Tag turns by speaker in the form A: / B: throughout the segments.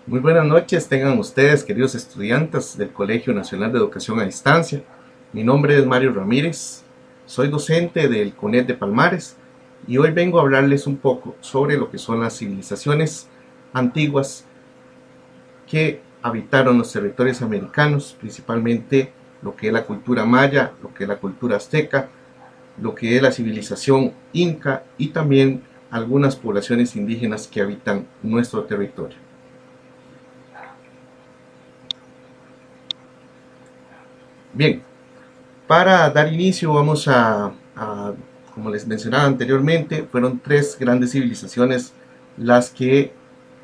A: Muy buenas noches, tengan ustedes, queridos estudiantes del Colegio Nacional de Educación a Distancia. Mi nombre es Mario Ramírez, soy docente del CONET de Palmares y hoy vengo a hablarles un poco sobre lo que son las civilizaciones antiguas que habitaron los territorios americanos, principalmente lo que es la cultura maya, lo que es la cultura azteca, lo que es la civilización inca y también algunas poblaciones indígenas que habitan nuestro territorio. Bien, para dar inicio vamos como les mencionaba anteriormente, fueron tres grandes civilizaciones las que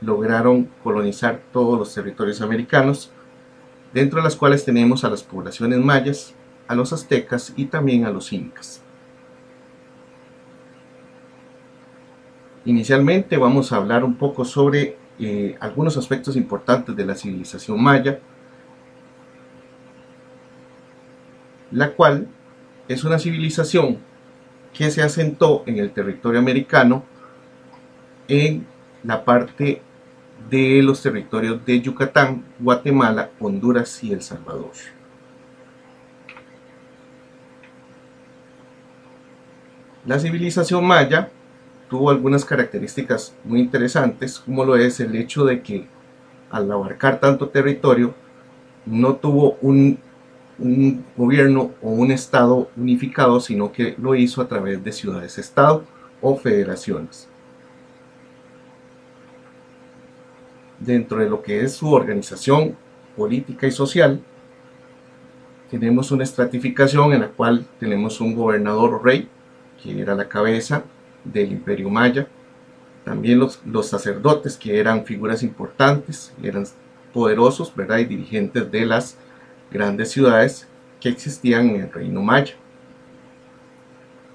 A: lograron colonizar todos los territorios americanos, dentro de las cuales tenemos a las poblaciones mayas, a los aztecas y también a los incas. Inicialmente vamos a hablar un poco sobre algunos aspectos importantes de la civilización maya, la cual es una civilización que se asentó en el territorio americano en la parte de los territorios de Yucatán, Guatemala, Honduras y El Salvador. La civilización maya tuvo algunas características muy interesantes, como lo es el hecho de que al abarcar tanto territorio no tuvo un gobierno o un estado unificado, sino que lo hizo a través de ciudades-estado o federaciones. Dentro de lo que es su organización política y social, tenemos una estratificación en la cual tenemos un gobernador o rey, que era la cabeza del imperio maya, también los sacerdotes, que eran figuras importantes, eran poderosos, ¿verdad? Y dirigentes de las grandes ciudades que existían en el reino maya.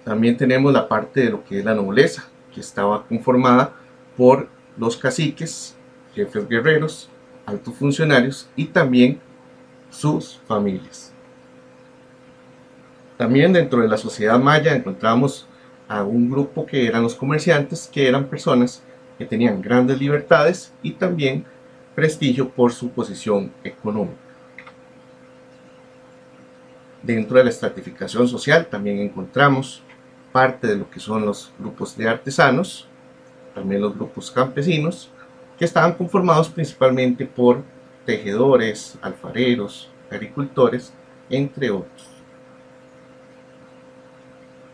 A: También tenemos la parte de lo que es la nobleza, que estaba conformada por los caciques, jefes guerreros, altos funcionarios y también sus familias. También dentro de la sociedad maya encontramos a un grupo que eran los comerciantes, que eran personas que tenían grandes libertades y también prestigio por su posición económica. Dentro de la estratificación social también encontramos parte de lo que son los grupos de artesanos, también los grupos campesinos, que estaban conformados principalmente por tejedores, alfareros, agricultores, entre otros.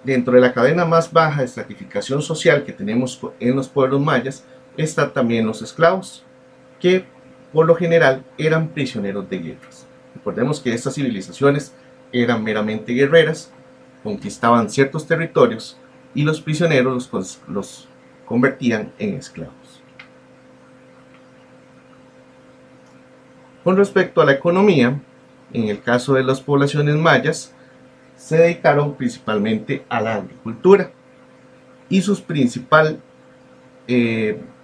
A: Dentro de la cadena más baja de estratificación social que tenemos en los pueblos mayas, están también los esclavos, que por lo general eran prisioneros de guerras. Recordemos que estas civilizaciones eran meramente guerreras, conquistaban ciertos territorios y los prisioneros los convertían en esclavos. Con respecto a la economía, en el caso de las poblaciones mayas, se dedicaron principalmente a la agricultura y su principal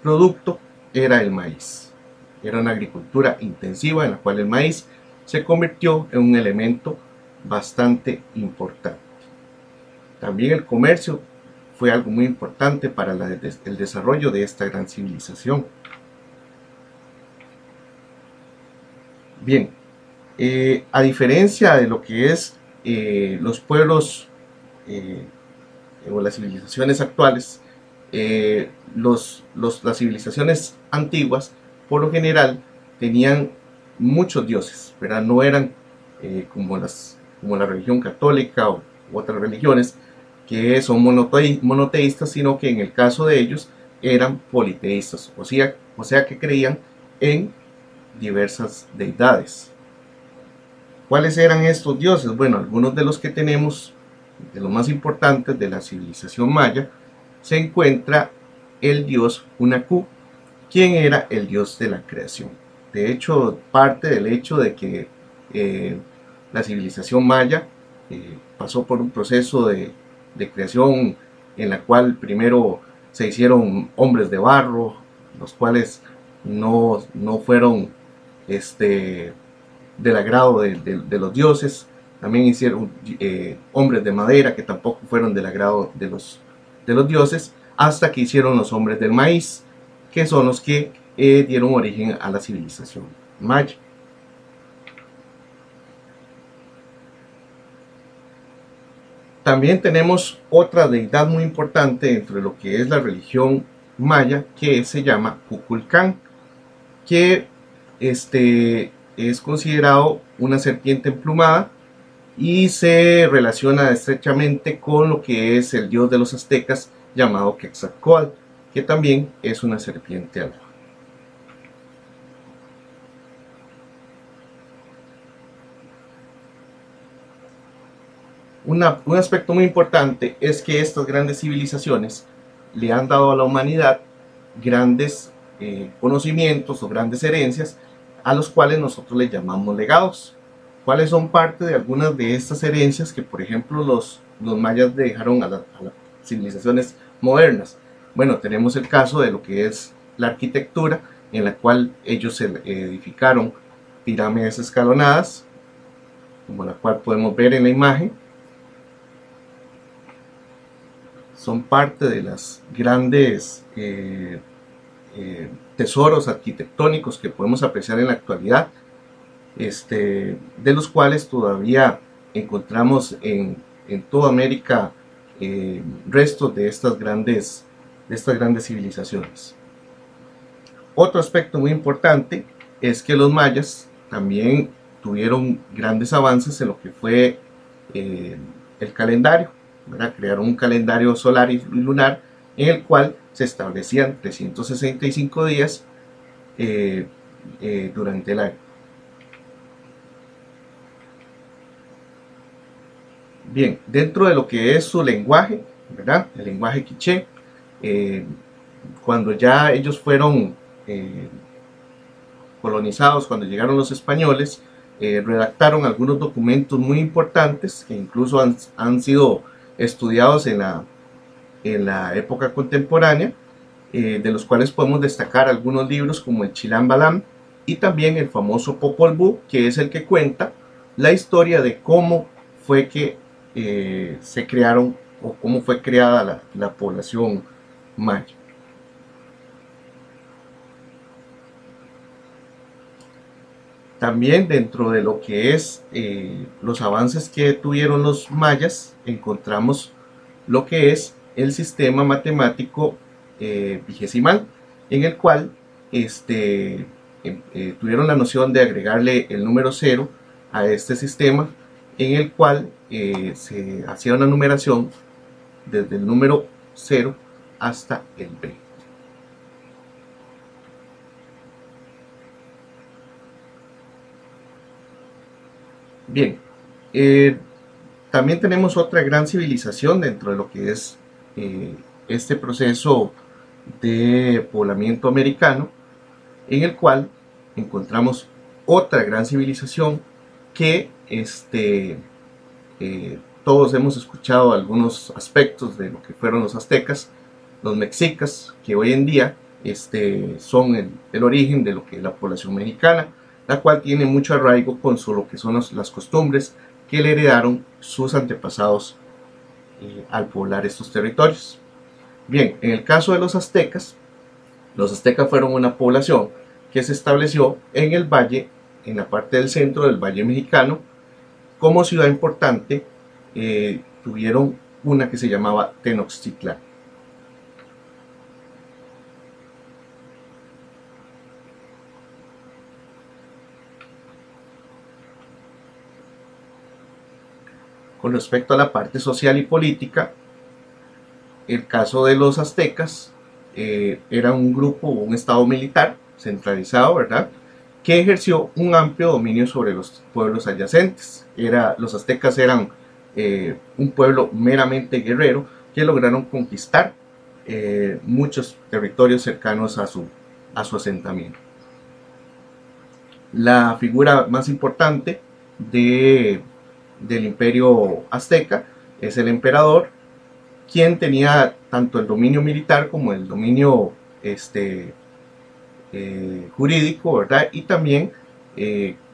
A: producto era el maíz. Era una agricultura intensiva en la cual el maíz se convirtió en un elemento bastante importante. También el comercio fue algo muy importante para el desarrollo de esta gran civilización. Bien, a diferencia de lo que es los pueblos o las civilizaciones actuales, las civilizaciones antiguas por lo general tenían muchos dioses, ¿verdad? No eran como la religión católica u otras religiones que son monoteístas, sino que en el caso de ellos eran politeístas, o sea que creían en diversas deidades. ¿Cuáles eran estos dioses? Bueno, algunos de los que tenemos, de los más importantes de la civilización maya, se encuentra el dios Hunahpu, quien era el dios de la creación. De hecho, parte del hecho de que la civilización maya pasó por un proceso de creación en la cual primero se hicieron hombres de barro, los cuales no fueron del agrado de los dioses. También hicieron hombres de madera que tampoco fueron del agrado de los dioses, hasta que hicieron los hombres del maíz, que son los que dieron origen a la civilización maya. También tenemos otra deidad muy importante dentro de lo que es la religión maya, que se llama Kukulcán, que es considerado una serpiente emplumada y se relaciona estrechamente con lo que es el dios de los aztecas llamado Quetzalcóatl, que también es una serpiente alada. Un aspecto muy importante es que estas grandes civilizaciones le han dado a la humanidad grandes conocimientos o grandes herencias a los cuales nosotros le llamamos legados. ¿Cuáles son parte de algunas de estas herencias que, por ejemplo, los mayas dejaron a las civilizaciones modernas? Bueno, tenemos el caso de lo que es la arquitectura, en la cual ellos edificaron pirámides escalonadas, como la cual podemos ver en la imagen. Son parte de las grandes tesoros arquitectónicos que podemos apreciar en la actualidad, de los cuales todavía encontramos en toda América restos de estas grandes civilizaciones. Otro aspecto muy importante es que los mayas también tuvieron grandes avances en lo que fue el calendario, ¿verdad? Crearon un calendario solar y lunar en el cual se establecían 365 días durante el año. Bien, dentro de lo que es su lenguaje, ¿verdad? El lenguaje quiché, cuando ya ellos fueron colonizados, cuando llegaron los españoles, redactaron algunos documentos muy importantes que incluso han sido estudiados en la época contemporánea, de los cuales podemos destacar algunos libros como el Chilam Balam y también el famoso Popol Vuh, que es el que cuenta la historia de cómo fue que se crearon o cómo fue creada la población maya. También dentro de lo que es los avances que tuvieron los mayas, encontramos lo que es el sistema matemático vigesimal, en el cual tuvieron la noción de agregarle el número 0 a este sistema, en el cual se hacía una numeración desde el número 0 hasta el B. Bien, también tenemos otra gran civilización dentro de lo que es este proceso de poblamiento americano, en el cual encontramos otra gran civilización que todos hemos escuchado algunos aspectos de lo que fueron los aztecas, los mexicas, que hoy en día son el origen de lo que es la población mexicana, la cual tiene mucho arraigo con lo que son las costumbres que le heredaron sus antepasados al poblar estos territorios. Bien, en el caso de los aztecas fueron una población que se estableció en el valle, en la parte del centro del Valle Mexicano. Como ciudad importante tuvieron una que se llamaba Tenochtitlán. Con respecto a la parte social y política, el caso de los aztecas era un grupo, un estado militar centralizado, ¿verdad?, que ejerció un amplio dominio sobre los pueblos adyacentes. Los aztecas eran un pueblo meramente guerrero que lograron conquistar muchos territorios cercanos a su asentamiento. La figura más importante del imperio azteca es el emperador, quien tenía tanto el dominio militar como el dominio jurídico, ¿verdad?, y también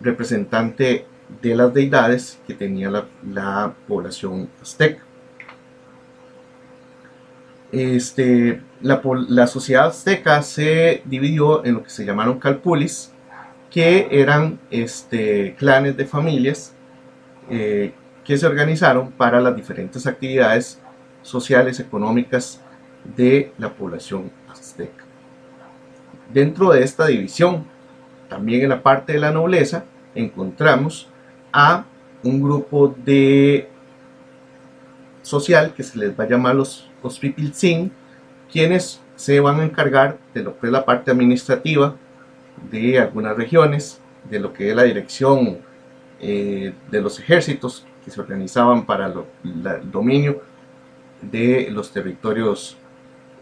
A: representante de las deidades que tenía la población azteca. La sociedad azteca se dividió en lo que se llamaron calpulis, que eran clanes de familias que se organizaron para las diferentes actividades sociales, económicas de la población azteca. Dentro de esta división, también en la parte de la nobleza, encontramos a un grupo de social que se les va a llamar los pipiltzin, quienes se van a encargar de lo que es la parte administrativa de algunas regiones, de lo que es la dirección de los ejércitos que se organizaban para el dominio de los territorios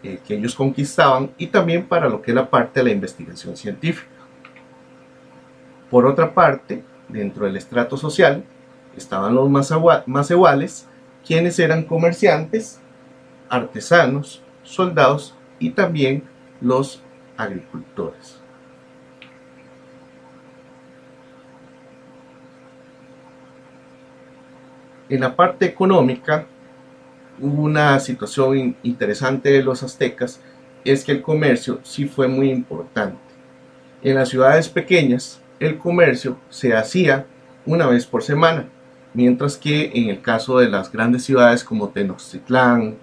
A: que ellos conquistaban, y también para lo que es la parte de la investigación científica. Por otra parte, dentro del estrato social estaban los macehuales, quienes eran comerciantes, artesanos, soldados y también los agricultores. En la parte económica, una situación interesante de los aztecas es que el comercio sí fue muy importante. En las ciudades pequeñas, el comercio se hacía una vez por semana, mientras que en el caso de las grandes ciudades como Tenochtitlán,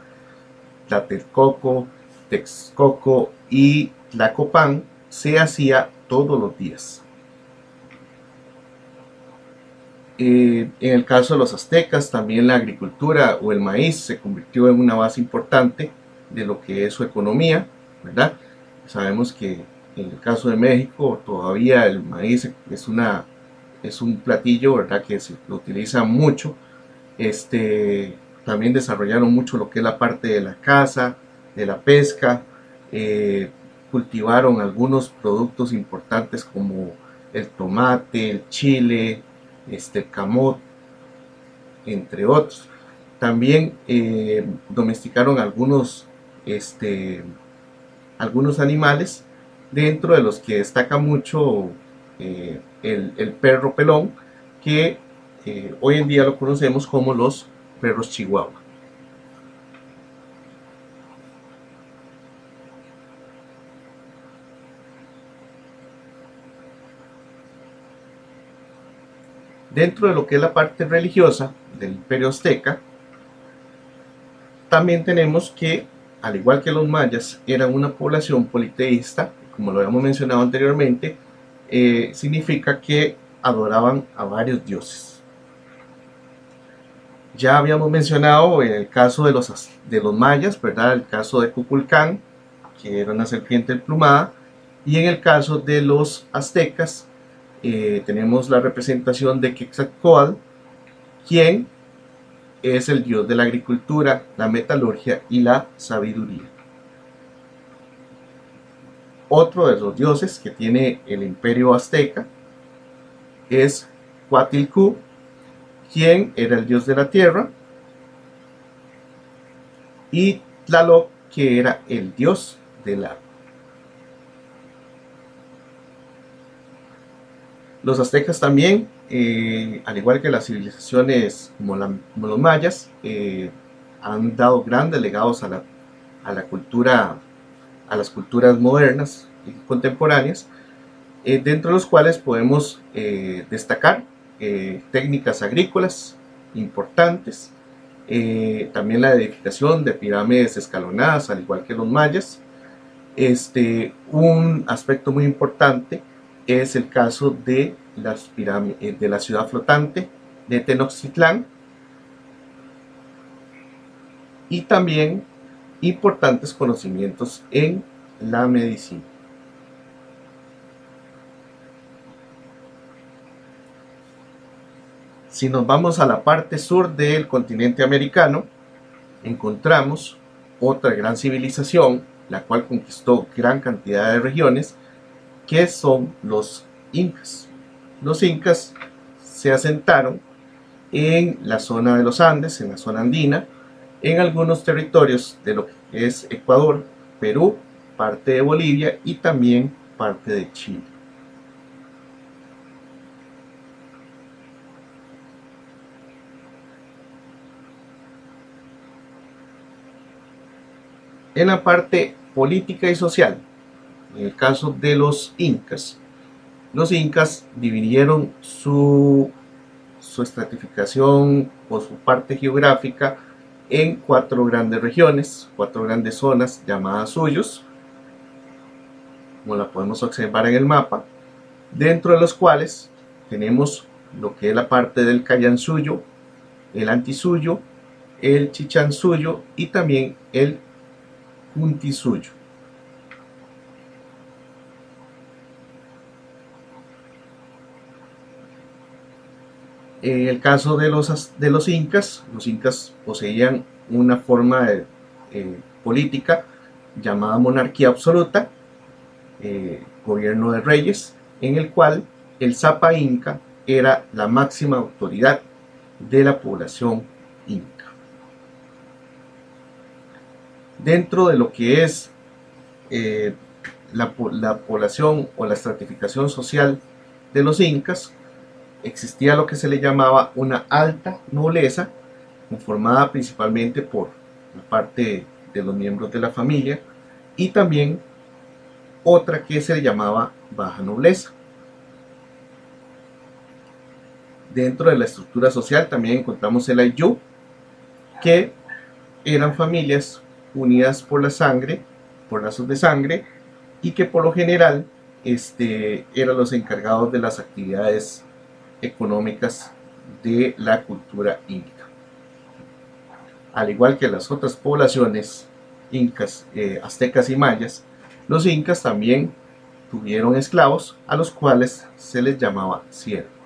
A: Tlatelolco, Texcoco y Tlacopan, se hacía todos los días. En el caso de los aztecas, también la agricultura o el maíz se convirtió en una base importante de lo que es su economía, ¿verdad? Sabemos que en el caso de México todavía el maíz es un platillo, ¿verdad?, que se lo utiliza mucho. También desarrollaron mucho lo que es la parte de la caza, de la pesca, cultivaron algunos productos importantes como el tomate, el chile, el camote, entre otros. También domesticaron algunos animales, dentro de los que destaca mucho el perro pelón, que hoy en día lo conocemos como los perros chihuahua. Dentro de lo que es la parte religiosa del imperio azteca, también tenemos que, al igual que los mayas, eran una población politeísta, como lo habíamos mencionado anteriormente. Significa que adoraban a varios dioses. Ya habíamos mencionado el caso de los mayas, ¿verdad? El caso de Kukulcán, que era una serpiente emplumada, y en el caso de los aztecas tenemos la representación de Quetzalcóatl, quien es el dios de la agricultura, la metalurgia y la sabiduría. Otro de los dioses que tiene el imperio azteca es Huatilcú, quien era el dios de la tierra, y Tlaloc, que era el dios del agua. Los aztecas también, al igual que las civilizaciones como los mayas, han dado grandes legados a la cultura, a las culturas modernas y contemporáneas, dentro de los cuales podemos destacar técnicas agrícolas importantes, también la edificación de pirámides escalonadas, al igual que los mayas. Un aspecto muy importante es el caso de las pirámides, de la ciudad flotante de Tenochtitlán, y también importantes conocimientos en la medicina. Si nos vamos a la parte sur del continente americano, encontramos otra gran civilización, la cual conquistó gran cantidad de regiones, que son los incas. Los incas se asentaron en la zona de los Andes, en la zona andina, en algunos territorios de lo que es Ecuador, Perú, parte de Bolivia y también parte de Chile. En la parte política y social, en el caso de los incas dividieron su estratificación o su parte geográfica en 4 grandes regiones, 4 grandes zonas llamadas suyos, como la podemos observar en el mapa, dentro de los cuales tenemos lo que es la parte del Cayansuyo, el Antisuyo, el Chichansuyo y también el Cuntisuyo. En el caso de los incas poseían una forma política llamada monarquía absoluta, gobierno de reyes, en el cual el Zapa Inca era la máxima autoridad de la población inca. Dentro de lo que es la población o la estratificación social de los incas, existía lo que se le llamaba una alta nobleza, conformada principalmente por la parte de los miembros de la familia, y también otra que se le llamaba baja nobleza. Dentro de la estructura social también encontramos el Ayllu, que eran familias unidas por la sangre, por lazos de sangre, y que por lo general eran los encargados de las actividades económicas de la cultura inca. Al igual que las otras poblaciones incas, aztecas y mayas, los incas también tuvieron esclavos a los cuales se les llamaba siervos.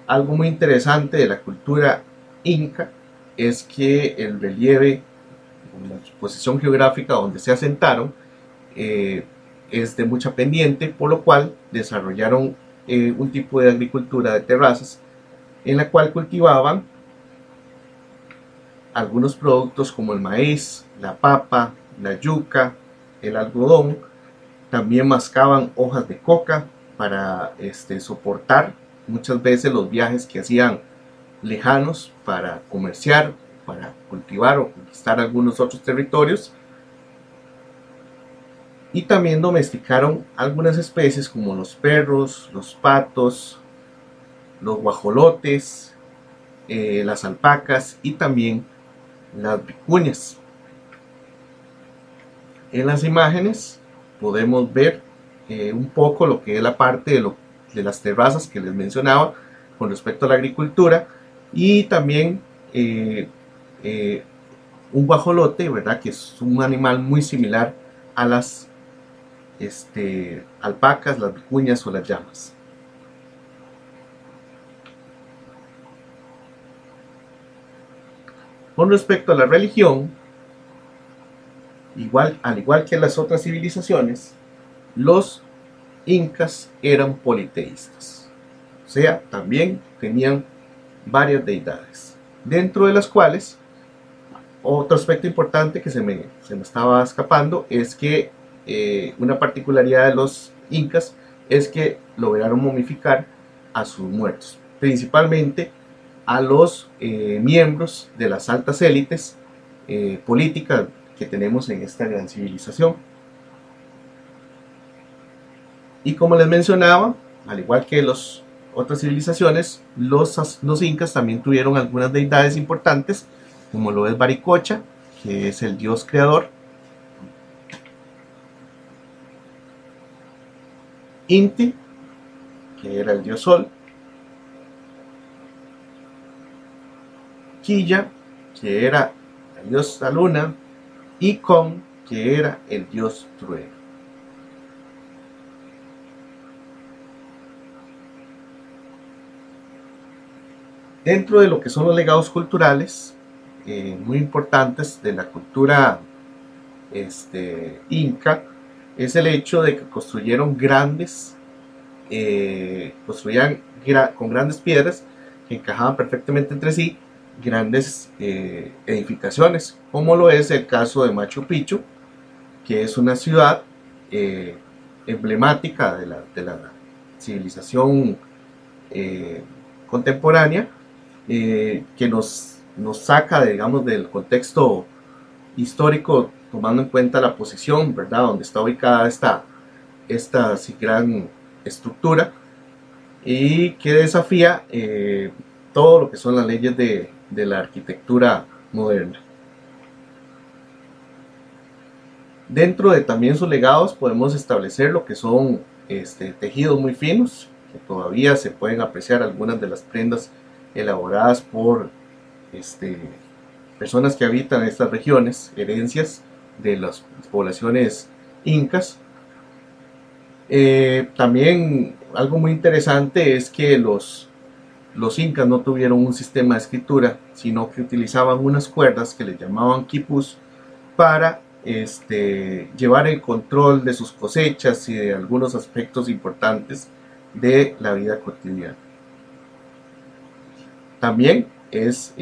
A: Algo muy interesante de la cultura inca es que el relieve, la posición geográfica donde se asentaron, es de mucha pendiente, por lo cual desarrollaron un tipo de agricultura de terrazas en la cual cultivaban algunos productos como el maíz, la papa, la yuca, el algodón. También mascaban hojas de coca para soportar muchas veces los viajes que hacían lejanos para comerciar, para cultivar o conquistar algunos otros territorios. Y también domesticaron algunas especies como los perros, los patos, los guajolotes, las alpacas y también las vicuñas. En las imágenes podemos ver un poco lo que es la parte de las terrazas que les mencionaba con respecto a la agricultura, y también un guajolote, ¿verdad? Que es un animal muy similar a las alpacas, las vicuñas o las llamas. Con respecto a la religión, al igual que las otras civilizaciones, los incas eran politeístas, o sea, también tenían varias deidades, dentro de las cuales otro aspecto importante que se me estaba escapando es que una particularidad de los incas es que lograron momificar a sus muertos, principalmente a los miembros de las altas élites políticas que tenemos en esta gran civilización. Y como les mencionaba, al igual que las otras civilizaciones, los incas también tuvieron algunas deidades importantes, como lo es Baricocha, que es el dios creador, Inti, que era el dios sol, Quilla, que era la diosa luna, y Con, que era el dios trueno. Dentro de lo que son los legados culturales muy importantes de la cultura inca, es el hecho de que construyeron con grandes piedras que encajaban perfectamente entre sí, grandes edificaciones, como lo es el caso de Machu Picchu, que es una ciudad emblemática de la civilización contemporánea, que nos saca, digamos, del contexto histórico, tomando en cuenta la posición, ¿verdad?, donde está ubicada esta gran estructura, y que desafía todo lo que son las leyes de la arquitectura moderna. Dentro de también sus legados podemos establecer lo que son tejidos muy finos, que todavía se pueden apreciar algunas de las prendas elaboradas por personas que habitan estas regiones, herencias de las poblaciones incas. También algo muy interesante es que los incas no tuvieron un sistema de escritura, sino que utilizaban unas cuerdas que les llamaban quipus para llevar el control de sus cosechas y de algunos aspectos importantes de la vida cotidiana. También es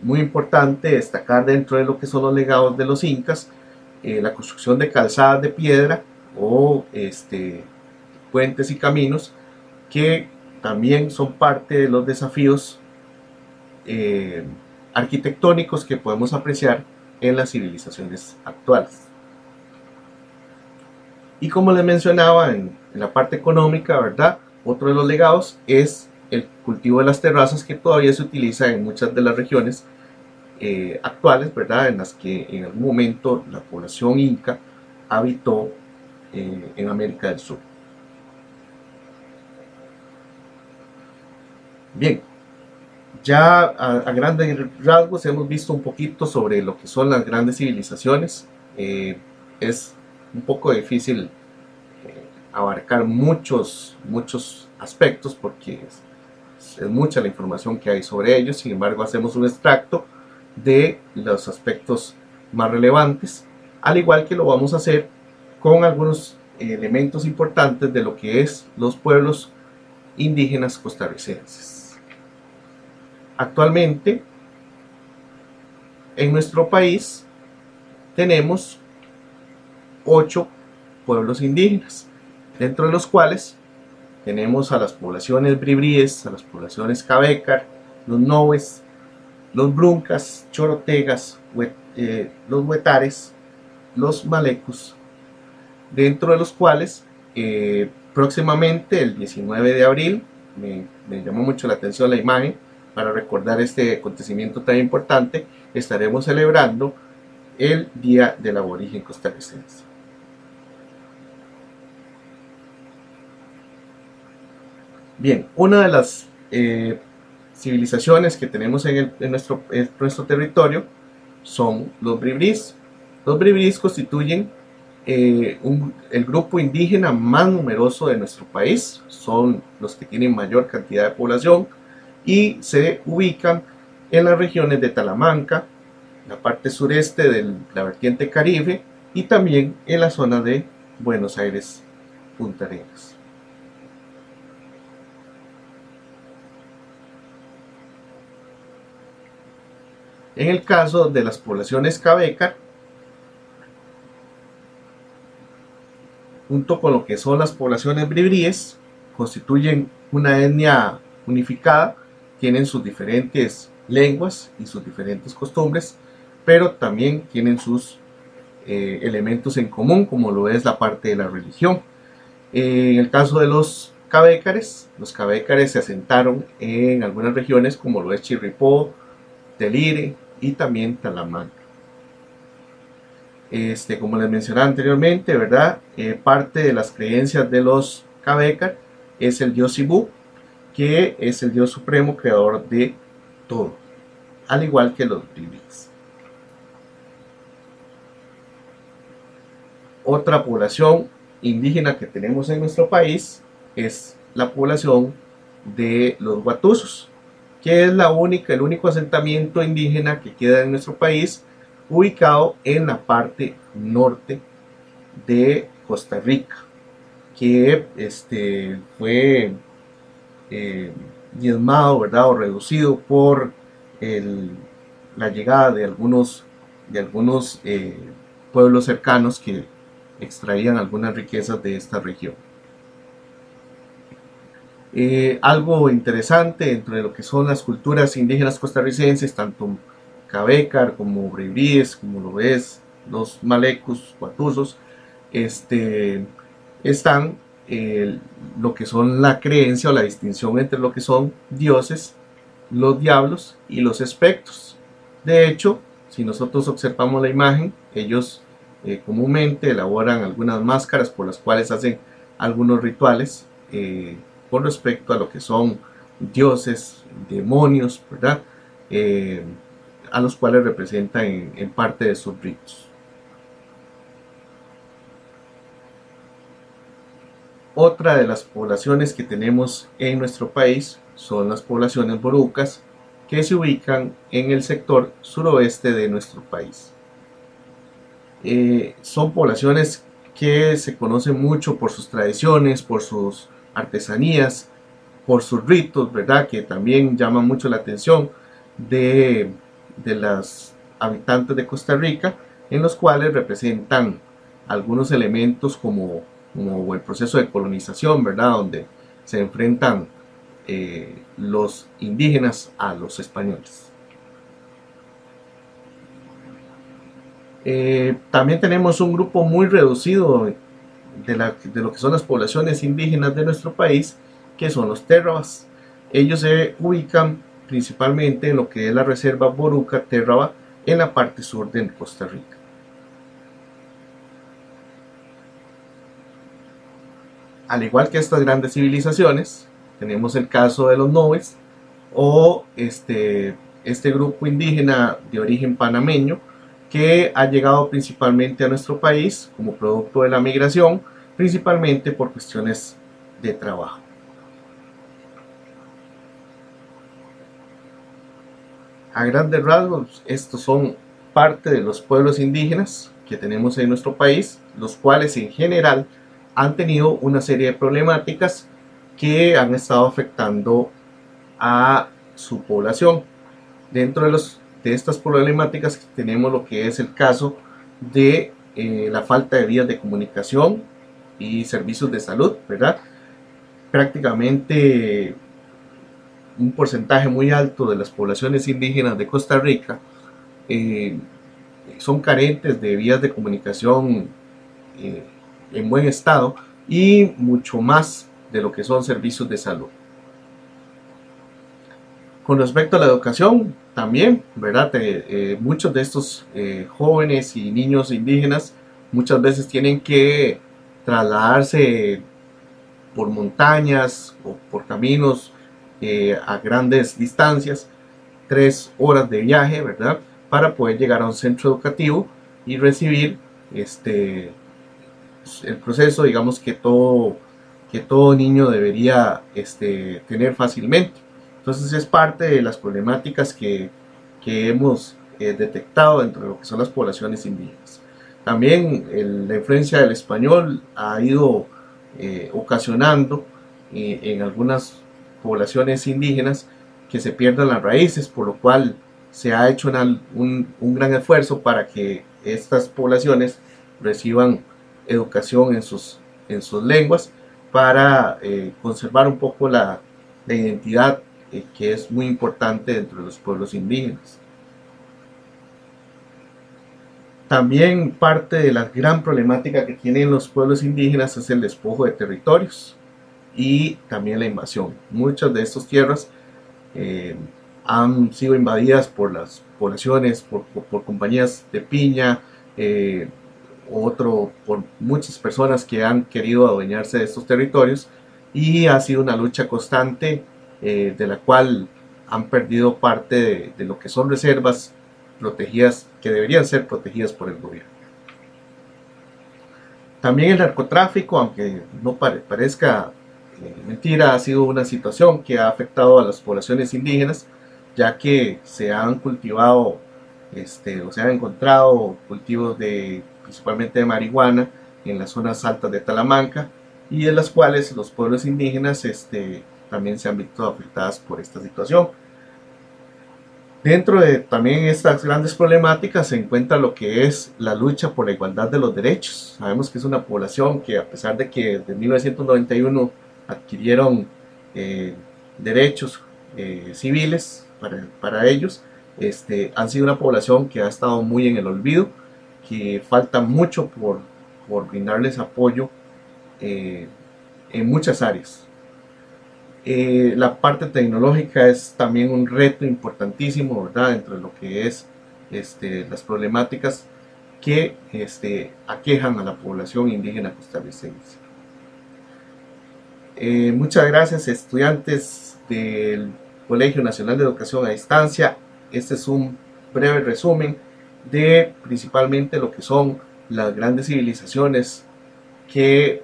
A: muy importante destacar dentro de lo que son los legados de los incas la construcción de calzadas de piedra o puentes y caminos, que también son parte de los desafíos arquitectónicos que podemos apreciar en las civilizaciones actuales. Y como les mencionaba en la parte económica, ¿verdad?, otro de los legados es el cultivo de las terrazas, que todavía se utiliza en muchas de las regiones actuales, ¿verdad?, en las que en algún momento la población inca habitó en América del Sur. Bien, ya a grandes rasgos hemos visto un poquito sobre lo que son las grandes civilizaciones. Es un poco difícil abarcar muchos aspectos porque es mucha la información que hay sobre ellos. Sin embargo, hacemos un extracto de los aspectos más relevantes, al igual que lo vamos a hacer con algunos elementos importantes de lo que es los pueblos indígenas costarricenses. Actualmente, en nuestro país tenemos 8 pueblos indígenas, dentro de los cuales tenemos a las poblaciones bribríes, a las poblaciones cabecar, los noves, los bruncas, chorotegas, los huetares, los malecus, dentro de los cuales próximamente el 19 de abril, me llamó mucho la atención la imagen, para recordar este acontecimiento tan importante, estaremos celebrando el Día del Aborigen Costarricense. Bien, una de las civilizaciones que tenemos en nuestro territorio son los bribrís. Los bribrís constituyen el grupo indígena más numeroso de nuestro país, son los que tienen mayor cantidad de población y se ubican en las regiones de Talamanca, la parte sureste de la vertiente Caribe y también en la zona de Buenos Aires, Punta Arenas. En el caso de las poblaciones cabecar, junto con lo que son las poblaciones bribríes, constituyen una etnia unificada, tienen sus diferentes lenguas y sus diferentes costumbres, pero también tienen sus elementos en común, como lo es la parte de la religión. En el caso de los cabécares se asentaron en algunas regiones como lo es Chirripó, Telire y también Talamanca. Como les mencionaba anteriormente, ¿verdad? Parte de las creencias de los cabécar es el dios Cibú, que es el dios supremo creador de todo, al igual que los bribríes. Otra población indígena que tenemos en nuestro país es la población de los huatusos, que es el único asentamiento indígena que queda en nuestro país, ubicado en la parte norte de Costa Rica, que fue diezmado, ¿verdad?, o reducido por la llegada de algunos pueblos cercanos que extraían algunas riquezas de esta región. Algo interesante dentro de lo que son las culturas indígenas costarricenses, tanto Cabécar como Bribríes, como lo ves, los Malecos, Huatusos, este, están lo que son la creencia o la distinción entre lo que son dioses, los diablos y los espectros. De hecho, si nosotros observamos la imagen, ellos comúnmente elaboran algunas máscaras por las cuales hacen algunos rituales con respecto a lo que son dioses, demonios, ¿verdad? A los cuales representan en parte de sus ritos. Otra de las poblaciones que tenemos en nuestro país son las poblaciones borucas, que se ubican en el sector suroeste de nuestro país. Son poblaciones que se conocen mucho por sus tradiciones, por sus artesanías, por sus ritos, ¿verdad? Que también llaman mucho la atención de las habitantes de Costa Rica, en los cuales representan algunos elementos como el proceso de colonización, ¿verdad? Donde se enfrentan los indígenas a los españoles. También tenemos un grupo muy reducido de lo que son las poblaciones indígenas de nuestro país, que son los térrabas. Ellos se ubican principalmente en lo que es la reserva Boruca Térraba, en la parte sur de Costa Rica. Al igual que estas grandes civilizaciones, tenemos el caso de los Nobes, o este grupo indígena de origen panameño, que ha llegado principalmente a nuestro país como producto de la migración, principalmente por cuestiones de trabajo. A grandes rasgos, estos son parte de los pueblos indígenas que tenemos en nuestro país, los cuales en general han tenido una serie de problemáticas que han estado afectando a su población. Dentro de estas problemáticas tenemos lo que es el caso de la falta de vías de comunicación y servicios de salud, ¿verdad? Prácticamente un porcentaje muy alto de las poblaciones indígenas de Costa Rica son carentes de vías de comunicación en buen estado, y mucho más de lo que son servicios de salud. Con respecto a la educación, también, ¿verdad? Muchos de estos jóvenes y niños indígenas muchas veces tienen que trasladarse por montañas o por caminos a grandes distancias, 3 horas de viaje, ¿verdad? Para poder llegar a un centro educativo y recibir el proceso, digamos, que todo niño debería tener fácilmente. Entonces es parte de las problemáticas que hemos detectado dentro de lo que son las poblaciones indígenas. También la influencia del español ha ido ocasionando en algunas poblaciones indígenas que se pierdan las raíces, por lo cual se ha hecho un gran esfuerzo para que estas poblaciones reciban educación en sus lenguas, para conservar un poco la identidad que es muy importante dentro de los pueblos indígenas. También parte de la gran problemática que tienen los pueblos indígenas es el despojo de territorios y también la invasión. Muchas de estas tierras han sido invadidas por las poblaciones, por compañías de piña, por muchas personas que han querido adueñarse de estos territorios, y ha sido una lucha constante de la cual han perdido parte de lo que son reservas protegidas, que deberían ser protegidas por el gobierno. También el narcotráfico, aunque no parezca mentira, ha sido una situación que ha afectado a las poblaciones indígenas, ya que se han cultivado o se han encontrado cultivos principalmente de marihuana en las zonas altas de Talamanca, y de las cuales los pueblos indígenas también se han visto afectadas por esta situación. Dentro de también estas grandes problemáticas se encuentra lo que es la lucha por la igualdad de los derechos. Sabemos que es una población que, a pesar de que desde 1991 adquirieron derechos civiles para ellos. Han sido una población que ha estado muy en el olvido, que falta mucho por brindarles apoyo en muchas áreas. La parte tecnológica es también un reto importantísimo, ¿verdad? Dentro de lo que es las problemáticas que aquejan a la población indígena costarricense. Muchas gracias, estudiantes del Colegio Nacional de Educación a Distancia. Este es un breve resumen de principalmente lo que son las grandes civilizaciones que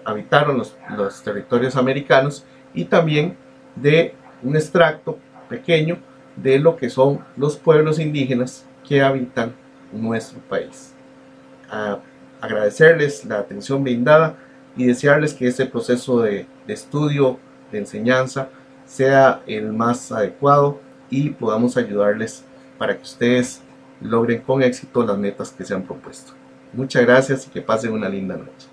A: habitaron los territorios americanos, y también de un extracto pequeño de lo que son los pueblos indígenas que habitan nuestro país. Agradecerles la atención brindada y desearles que este proceso de estudio, de enseñanza, sea el más adecuado y podamos ayudarles para que ustedes logren con éxito las metas que se han propuesto. Muchas gracias y que pasen una linda noche.